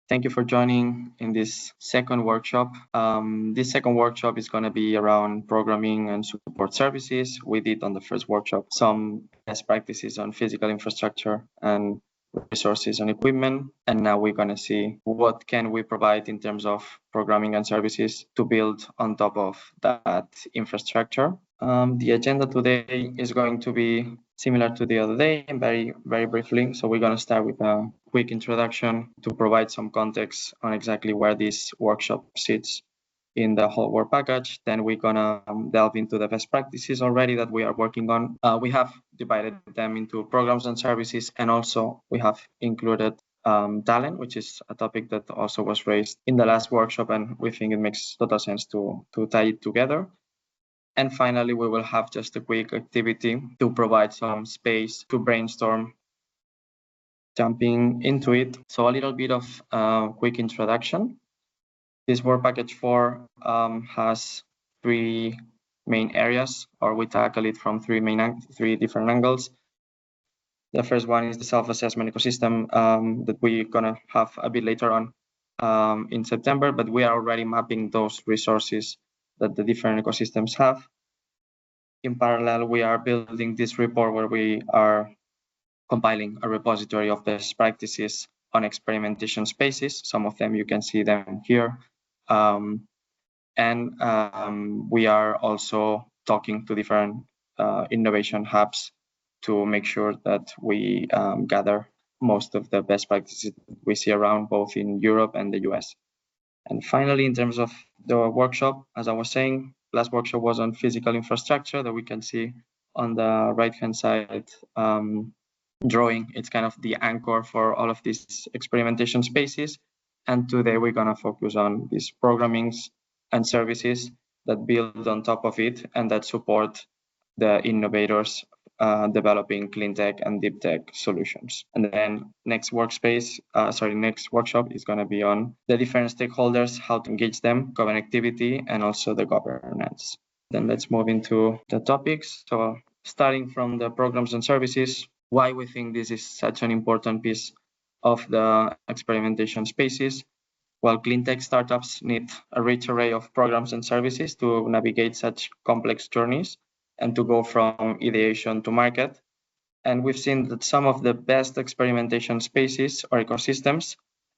Thank you for joining in this second workshop. This second workshop is going to be around programming and support services. We did on the first workshop some best practices on physical infrastructure and resources and equipment. And now we're going to see what can we provide in terms of programming and services to build on top of that infrastructure. The agenda today is going to be similar to the other day, very briefly. So we're going to start with a quick introduction to provide some context on exactly where this workshop sits in the whole work package. Then we're going to delve into the best practices already that we are working on. We have divided them into programs and services, and also we have included talent, which is a topic that also was raised in the last workshop, and we think it makes total sense to tie it together. And finally, we will have just a quick activity to provide some space to brainstorm, jumping into it. So a little bit of quick introduction. This work package 4 has 3 main areas, or we tackle it from 3 different angles. The first one is the self-assessment ecosystem that we're gonna have a bit later on in September, but we are already mapping those resources that the different ecosystems have. In parallel, we are building this report where we are compiling a repository of best practices on experimentation spaces. Some of them, you can see them here. We are also talking to different innovation hubs to make sure that we gather most of the best practices we see around, both in Europe and the US. And finally, in terms of the workshop, as I was saying, last workshop was on physical infrastructure that we can see on the right-hand side drawing. It's kind of the anchor for all of these experimentation spaces. And today we're going to focus on these programmings and services that build on top of it and that support the innovators developing clean tech and deep tech solutions. And then next workshop is going to be on the different stakeholders, how to engage them, connectivity, and also the governance. Then let's move into the topics. So starting from the programs and services, why we think this is such an important piece of the experimentation spaces. Well, clean tech startups need a rich array of programs and services to navigate such complex journeys and to go from ideation to market. And we've seen that some of the best experimentation spaces or ecosystems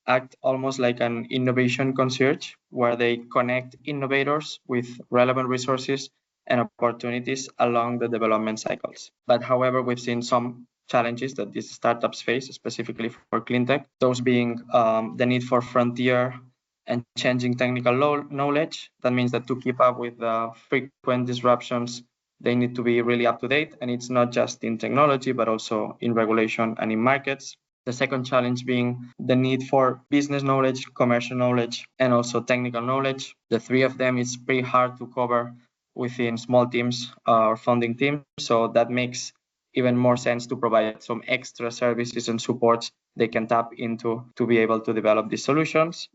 act almost like an innovation concierge, where they connect innovators with relevant resources and opportunities along the development cycles. But however, we've seen some challenges that these startups face, specifically for clean tech, those being the need for frontier and changing technical knowledge. That means that to keep up with the frequent disruptions, they need to be really up to date. And it's not just in technology, but also in regulation and in markets. The second challenge being the need for business knowledge, commercial knowledge, and also technical knowledge. The 3 of them is pretty hard to cover within small teams or founding teams. So that makes even more sense to provide some extra services and supports they can tap into to be able to develop these solutions.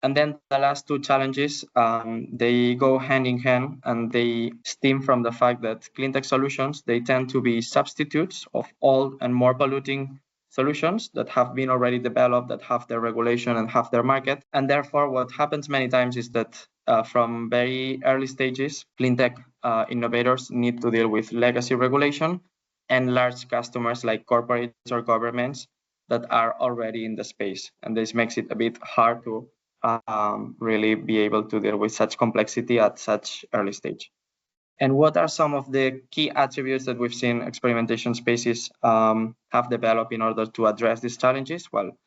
And then the last 2 challenges, they go hand in hand, and they stem from the fact that clean tech solutions, they tend to be substitutes of old and more polluting solutions that have been already developed, that have their regulation and have their market. And therefore, what happens many times is that from very early stages, clean tech innovators need to deal with legacy regulation and large customers like corporates or governments that are already in the space. And this makes it a bit hard to really be able to deal with such complexity at such early stage. And what are some of the key attributes that we've seen experimentation spaces have developed in order to address these challenges? Well,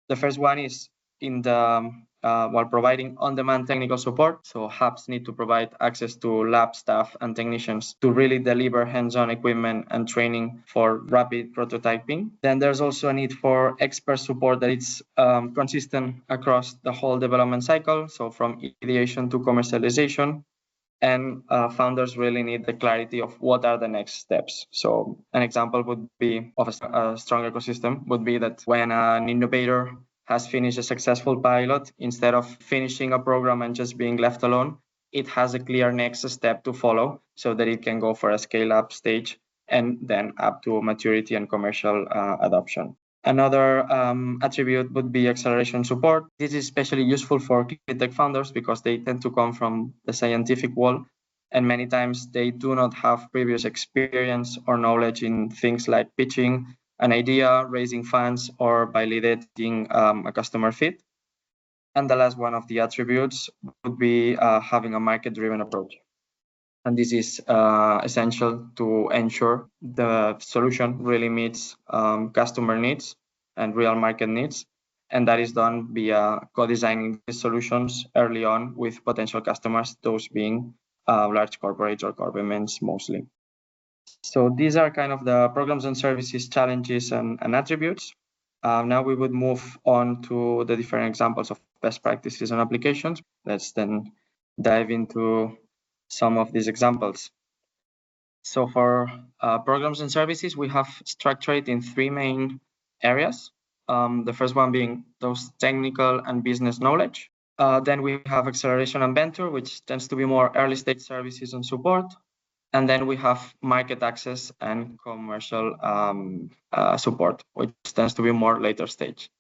the first one is in the while providing on-demand technical support. So hubs need to provide access to lab staff and technicians to really deliver hands-on equipment and training for rapid prototyping. Then there's also a need for expert support that is consistent across the whole development cycle. So from ideation to commercialization. And founders really need the clarity of what are the next steps. So an example would be of a strong ecosystem would be that when an innovator has finished a successful pilot, instead of finishing a program and just being left alone, it has a clear next step to follow so that it can go for a scale-up stage and then up to maturity and commercial adoption. Another attribute would be acceleration support. This is especially useful for clean tech founders because they tend to come from the scientific world, and many times they do not have previous experience or knowledge in things like pitching an idea, raising funds, or validating a customer fit. And the last one of the attributes would be having a market-driven approach. And this is essential to ensure the solution really meets customer needs and real market needs. And that is done via co-designing the solutions early on with potential customers, those being large corporates or governments mostly. So these are kind of the programs and services challenges and attributes. Now we would move on to the different examples of best practices and applications. Let's then dive into some of these examples. So for programs and services, we have structured in three main areas. The first one being those technical and business knowledge. Then we have acceleration and venture, which tends to be more early stage services and support. And then we have market access and commercial support, which tends to be more later stage.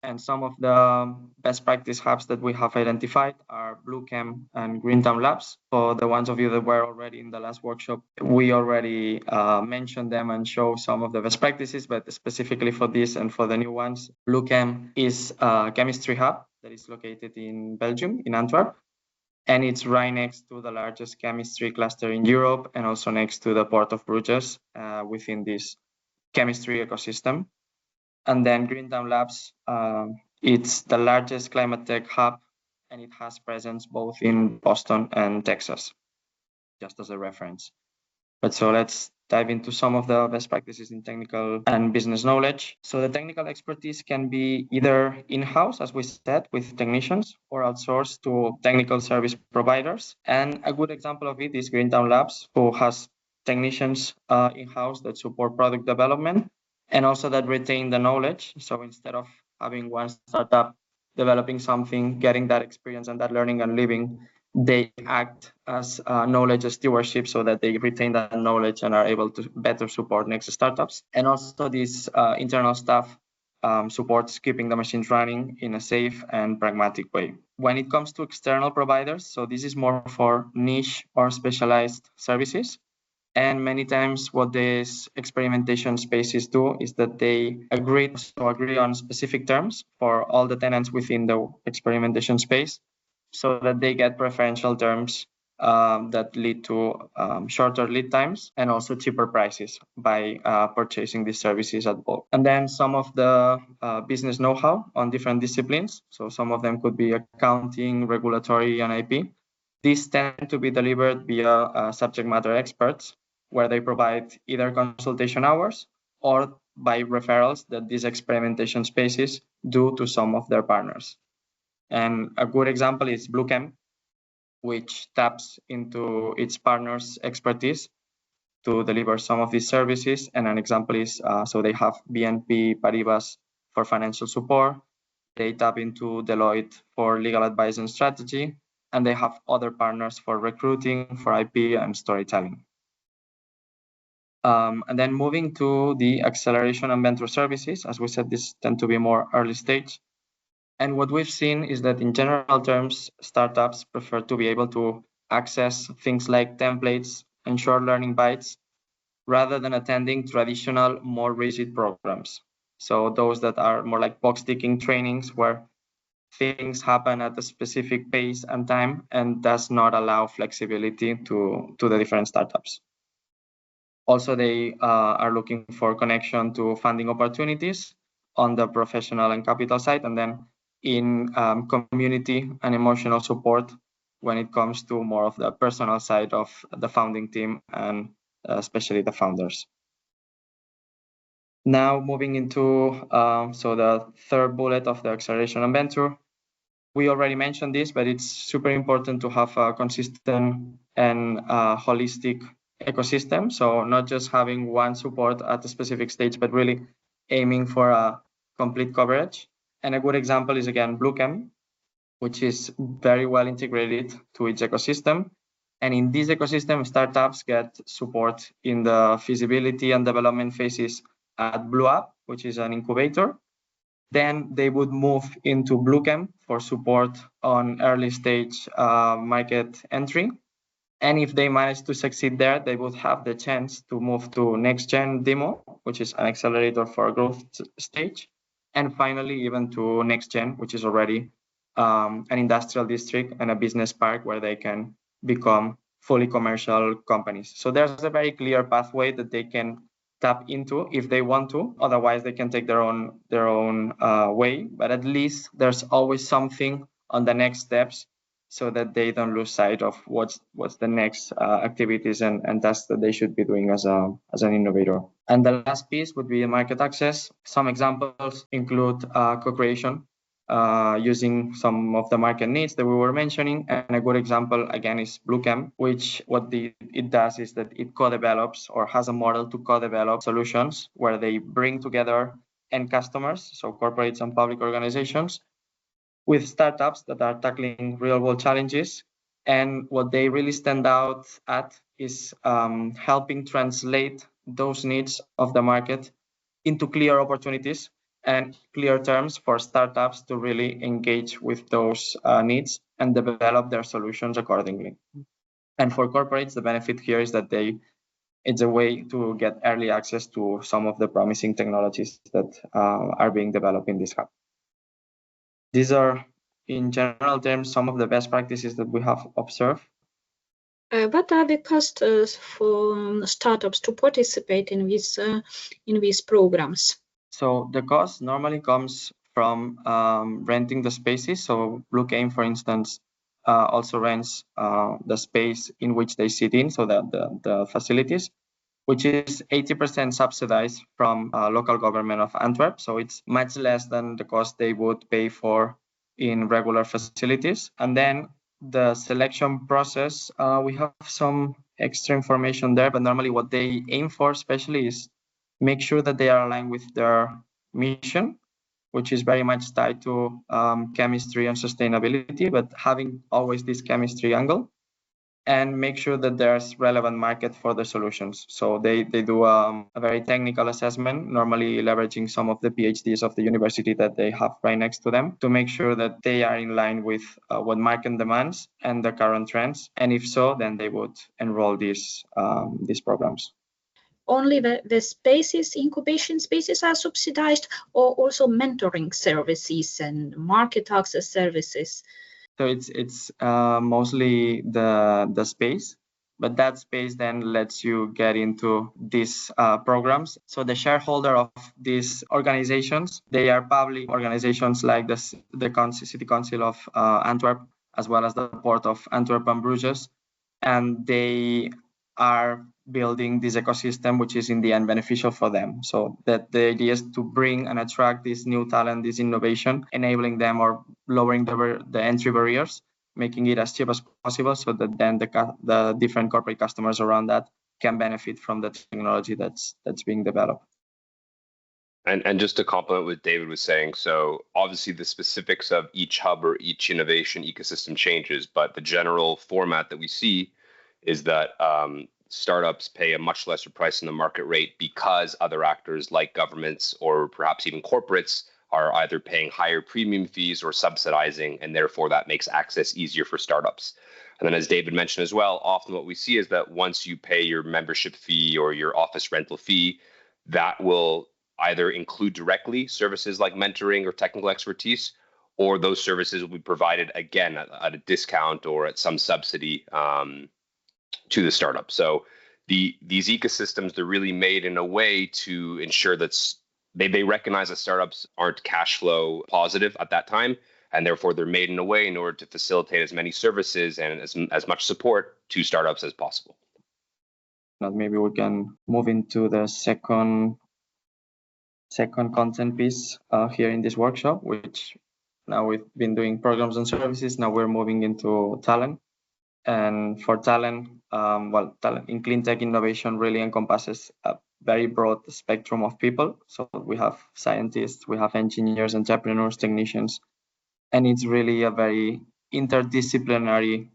And some of the best practice hubs that we have identified are Bluechem and Greentown Labs. For the ones of you that were already in the last workshop, we already mentioned them and show some of the best practices, but specifically for this and for the new ones, Bluechem is a chemistry hub that is located in Belgium, in Antwerp. And it's right next to the largest chemistry cluster in Europe and also next to the port of Bruges within this chemistry ecosystem. And then Greentown Labs, it's the largest climate tech hub, and it has presence both in Boston and Texas, just as a reference. But so let's dive into some of the best practices in technical and business knowledge. So the technical expertise can be either in-house, as we said, with technicians, or outsourced to technical service providers. And a good example of it is Greentown Labs, who has technicians in-house that support product development and also that retain the knowledge. So instead of having one startup developing something, getting that experience and that learning and living, they act as knowledge stewardship so that they retain that knowledge and are able to better support next startups. And also this internal staff supports keeping the machines running in a safe and pragmatic way. When it comes to external providers, so this is more for niche or specialized services. And many times what these experimentation spaces do is that they agree on specific terms for all the tenants within the experimentation space, so that they get preferential terms that lead to shorter lead times and also cheaper prices by purchasing these services at bulk. And then some of the business know-how on different disciplines. So some of them could be accounting, regulatory, and IP. These tend to be delivered via subject matter experts, where they provide either consultation hours or by referrals that these experimentation spaces do to some of their partners. And a good example is Bluechem, which taps into its partners' expertise to deliver some of these services. And an example is, so they have BNP Paribas for financial support. They tap into Deloitte for legal advice and strategy. And they have other partners for recruiting, for IP, and storytelling. And then moving to the acceleration and venture services, as we said, these tend to be more early stage. And what we've seen is that in general terms, startups prefer to be able to access things like templates and short learning bites rather than attending traditional, more rigid programs. So those that are more like box ticking trainings where things happen at a specific pace and time and does not allow flexibility to the different startups. Also, they are looking for connection to funding opportunities on the professional and capital side, and then in community and emotional support when it comes to more of the personal side of the founding team and especially the founders. Now moving into so the third bullet of the acceleration and venture. We already mentioned this, but it's super important to have a consistent and holistic ecosystem. So not just having one support at a specific stage, but really aiming for a complete coverage. And a good example is, again, Bluechem, which is very well integrated to its ecosystem. And in this ecosystem, startups get support in the feasibility and development phases at BlueUp, which is an incubator. Then they would move into Bluechem for support on early stage market entry. And if they manage to succeed there, they would have the chance to move to Next Gen Demo, which is an accelerator for a growth stage. And finally, even to Next Gen, which is already an industrial district and a business park where they can become fully commercial companies. So there's a very clear pathway that they can tap into if they want to. Otherwise, they can take their own way. But at least there's always something on the next steps, so that they don't lose sight of what's the next activities and tasks that they should be doing as an innovator. And the last piece would be market access. Some examples include co-creation, using some of the market needs that we were mentioning. And a good example, again, is Bluechem, which it does is that it co-develops or has a model to co-develop solutions where they bring together end customers, so corporates and public organizations, with startups that are tackling real-world challenges. And what they really stand out at is helping translate those needs of the market into clear opportunities and clear terms for startups to really engage with those needs and develop their solutions accordingly. And for corporates, the benefit here is that it's a way to get early access to some of the promising technologies that are being developed in this hub. These are, in general terms, some of the best practices that we have observed. What are the costs for startups to participate in these programs? So the cost normally comes from renting the spaces. So Bluechem, for instance, also rents the space in which they sit in, so that the facilities, which is 80% subsidized from local government of Antwerp. So it's much less than the cost they would pay for in regular facilities. And then the selection process, we have some extra information there, but normally what they aim for especially is make sure that they are aligned with their mission, which is very much tied to chemistry and sustainability, but having always this chemistry angle, and make sure that there's relevant market for the solutions. So they do a very technical assessment, normally leveraging some of the PhDs of the university that they have right next to them, to make sure that they are in line with what market demands and the current trends. And if so, then they would enroll these programs. Only the spaces, incubation spaces, are subsidized, or also mentoring services and market access services? So it's mostly the space, but that space then lets you get into these programs. So the shareholder of these organizations, they are public organizations like the City Council of Antwerp, as well as the Port of Antwerp and Bruges, and they are building this ecosystem, which is in the end beneficial for them. So that the idea is to bring and attract this new talent, this innovation, enabling them or lowering the entry barriers, making it as cheap as possible, so that then the different corporate customers around that can benefit from the technology that's being developed. And just to complement what David was saying, so obviously the specifics of each hub or each innovation ecosystem changes, but the general format that we see is that startups pay a much lesser price than the market rate because other actors like governments or perhaps even corporates are either paying higher premium fees or subsidizing, and therefore that makes access easier for startups. And then, as David mentioned as well, often what we see is that once you pay your membership fee or your office rental fee, that will either include directly services like mentoring or technical expertise, or those services will be provided again at a discount or at some subsidy to the startup. So these ecosystems, they're really made in a way to ensure that they recognize that startups aren't cash flow positive at that time, and therefore they're made in a way in order to facilitate as many services and as much support to startups as possible. Now maybe we can move into the second content piece here in this workshop, which now we've been doing programs and services. Now we're moving into talent. And for talent, talent in clean tech innovation really encompasses a very broad spectrum of people. So we have scientists, we have engineers, entrepreneurs, technicians, and it's really a very interdisciplinary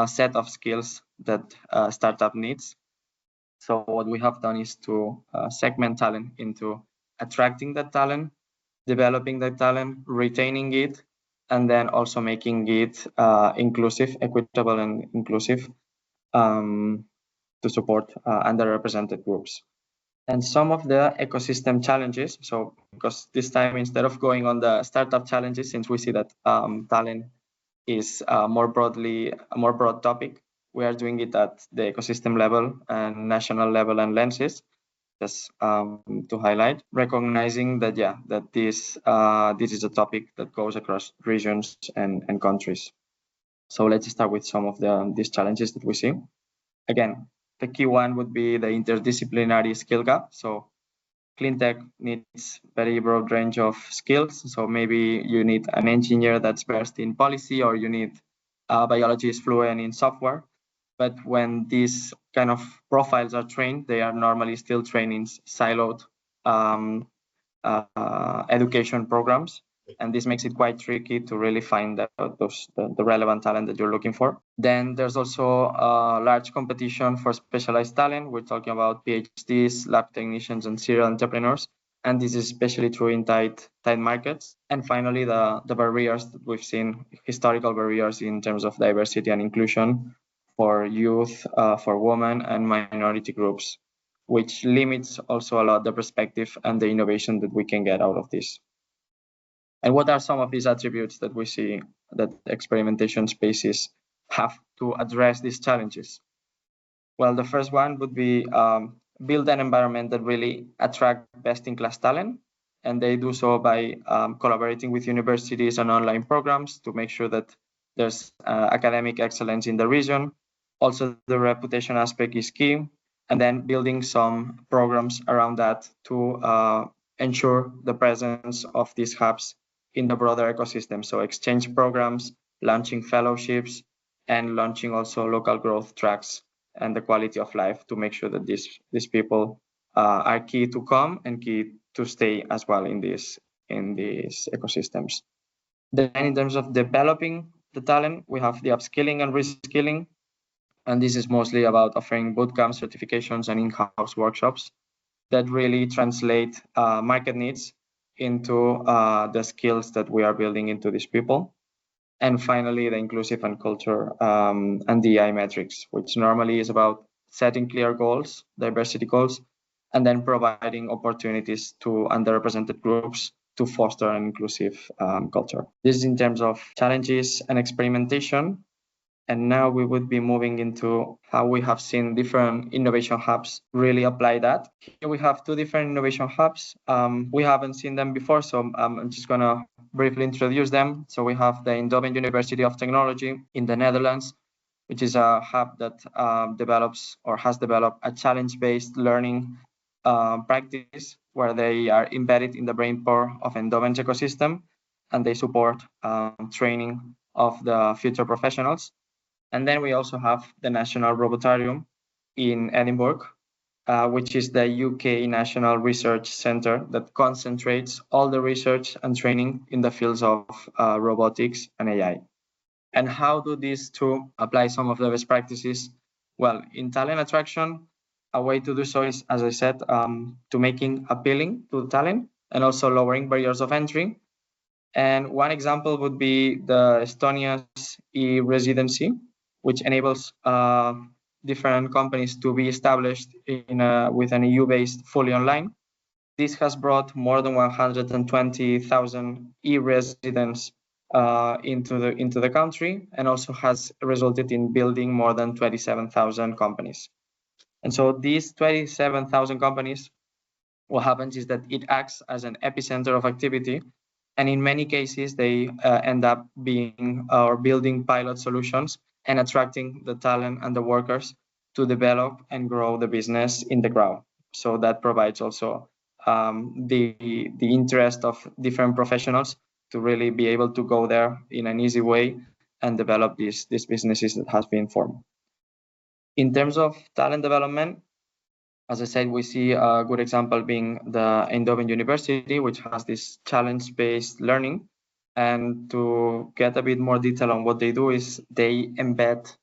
set of skills that a startup needs. So what we have done is to segment talent into attracting that talent, developing that talent, retaining it, and then also making it inclusive, equitable, and inclusive to support underrepresented groups. And some of the ecosystem challenges, so because this time, instead of going on the startup challenges, since we see that talent is a more broad topic, we are doing it at the ecosystem level and national level and lenses, just to highlight, recognizing that this is a topic that goes across regions and countries. So let's start with some of these challenges that we see. Again, the key one would be the interdisciplinary skill gap. So clean tech needs very broad range of skills. So maybe you need an engineer that's versed in policy, or you need a biologist fluent in software. But when these kind of profiles are trained, they are normally still trained in siloed education programs. And this makes it quite tricky to really find the relevant talent that you're looking for. Then there's also a large competition for specialized talent. We're talking about PhDs, lab technicians, and serial entrepreneurs. And this is especially true in tight markets. And finally, the barriers that we've seen, historical barriers in terms of diversity and inclusion for youth, for women, and minority groups, which limits also a lot the perspective and the innovation that we can get out of this. And what are some of these attributes that we see that experimentation spaces have to address these challenges? Well, the first one would be build an environment that really attract best-in-class talent. And they do so by collaborating with universities and online programs to make sure that there's academic excellence in the region. Also, the reputation aspect is key. And then building some programs around that to ensure the presence of these hubs in the broader ecosystem. So exchange programs, launching fellowships, and launching also local growth tracks and the quality of life to make sure that these people are key to come and key to stay as well in these ecosystems. Then in terms of developing the talent, we have the upskilling and reskilling. And this is mostly about offering bootcamps, certifications, and in-house workshops that really translate market needs into the skills that we are building into these people. And finally, the inclusive and culture and DI metrics, which normally is about setting clear goals, diversity goals, and then providing opportunities to underrepresented groups to foster an inclusive culture. This is in terms of challenges and experimentation. And now we would be moving into how we have seen different innovation hubs really apply that. Here we have two different innovation hubs. We haven't seen them before, so I'm just going to briefly introduce them. So we have the Eindhoven University of Technology in the Netherlands, which is a hub that develops or has developed a challenge-based learning practice where they are embedded in the brain core of Eindhoven's ecosystem, and they support training of the future professionals. And then we also have the National Robotarium in Edinburgh, which is the UK National Research Centre that concentrates all the research and training in the fields of robotics and AI. And how do these two apply some of the best practices? Well, in talent attraction, a way to do so is, as I said, to making appealing to talent and also lowering barriers of entry. And one example would be the Estonia's e-residency, which enables different companies to be established with an EU-based fully online. This has brought more than 120,000 e-residents into the country, and also has resulted in building more than 27,000 companies. And so these 27,000 companies, what happens is that it acts as an epicenter of activity. And in many cases, they end up being or building pilot solutions and attracting the talent and the workers to develop and grow the business in the ground. So that provides also the interest of different professionals to really be able to go there in an easy way and develop these businesses that has been formed. In terms of talent development, as I said, we see a good example being the Eindhoven University, which has this challenge-based learning. And to get a bit more detail on what they do is they embed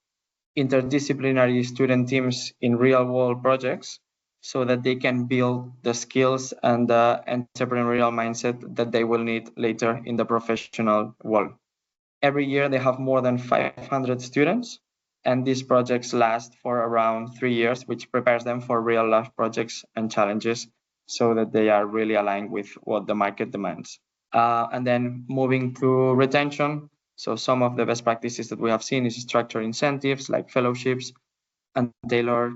interdisciplinary student teams in real-world projects. so that they can build the skills and the entrepreneurial mindset that they will need later in the professional world. Every year they have more than 500 students, and these projects last for around 3 years, which prepares them for real life projects and challenges so that they are really aligned with what the market demands. And then moving to retention. So some of the best practices that we have seen is structured incentives like fellowships and tailored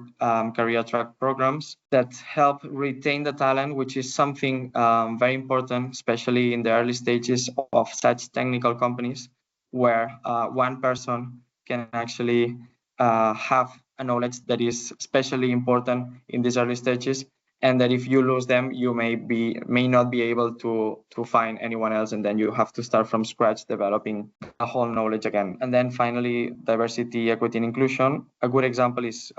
career track programs that help retain the talent, which is something very important, especially in the early stages of such technical companies, where one person can actually have a knowledge that is especially important in these early stages, and that if you lose them, you may not be able to find anyone else, and then you have to start from scratch developing a whole knowledge again. And then finally, diversity, equity, and inclusion. A good example is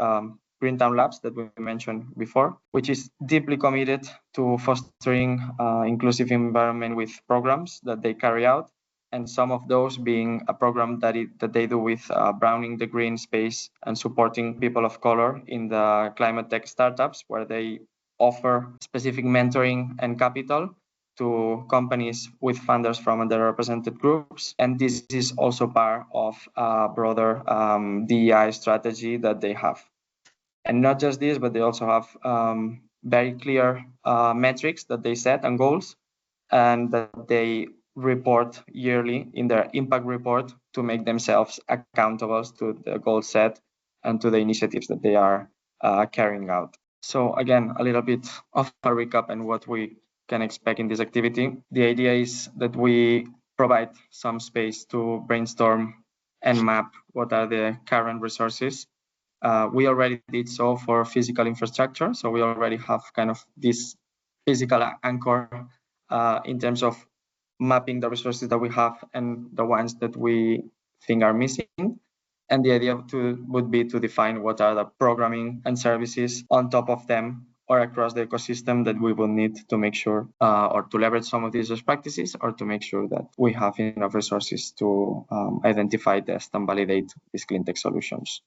Greentown Labs that we mentioned before, which is deeply committed to fostering inclusive environment with programs that they carry out. And some of those being a program that they do with Browning the Green Space and supporting people of color in the climate tech startups, where they offer specific mentoring and capital to companies with funders from underrepresented groups. And this is also part of a broader DEI strategy that they have. And not just this, but they also have very clear metrics that they set and goals, and that they report yearly in their impact report to make themselves accountable to the goals set and to the initiatives that they are carrying out. So again, a little bit of a recap and what we can expect in this activity. The idea is that we provide some space to brainstorm and map what are the current resources. We already did so for physical infrastructure, so we already have kind of this physical anchor in terms of mapping the resources that we have and the ones that we think are missing. And the idea would be to define what are the programming and services on top of them or across the ecosystem that we will need to make sure or to leverage some of these best practices, or to make sure that we have enough resources to identify, test, and validate these clean tech solutions.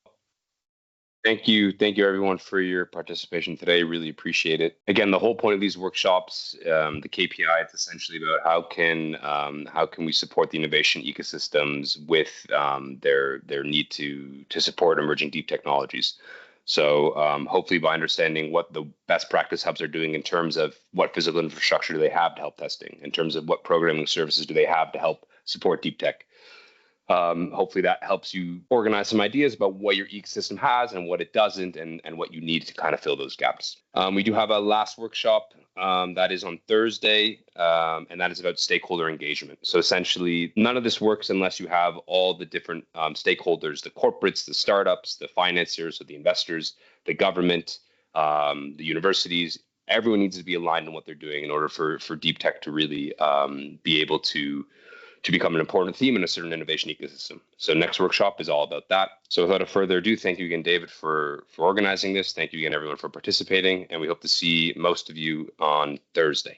Thank you everyone for your participation today. Really appreciate it. Again, the whole point of these workshops, the KPI, it's essentially about how can we support the innovation ecosystems with their need to support emerging deep technologies. So hopefully by understanding what the best practice hubs are doing in terms of what physical infrastructure do they have to help testing, in terms of what programming services do they have to help support deep tech. Hopefully that helps you organize some ideas about what your ecosystem has and what it doesn't, and what you need to kind of fill those gaps. We do have a last workshop that is on Thursday, and that is about stakeholder engagement. So essentially, none of this works unless you have all the different stakeholders, the corporates, the startups, the financiers, so the investors, the government, the universities. Everyone needs to be aligned in what they're doing in order for deep tech to really be able to become an important theme in a certain innovation ecosystem. So next workshop is all about that. So without further ado, thank you again, David, for organizing this. Thank you again, everyone, for participating. And we hope to see most of you on Thursday.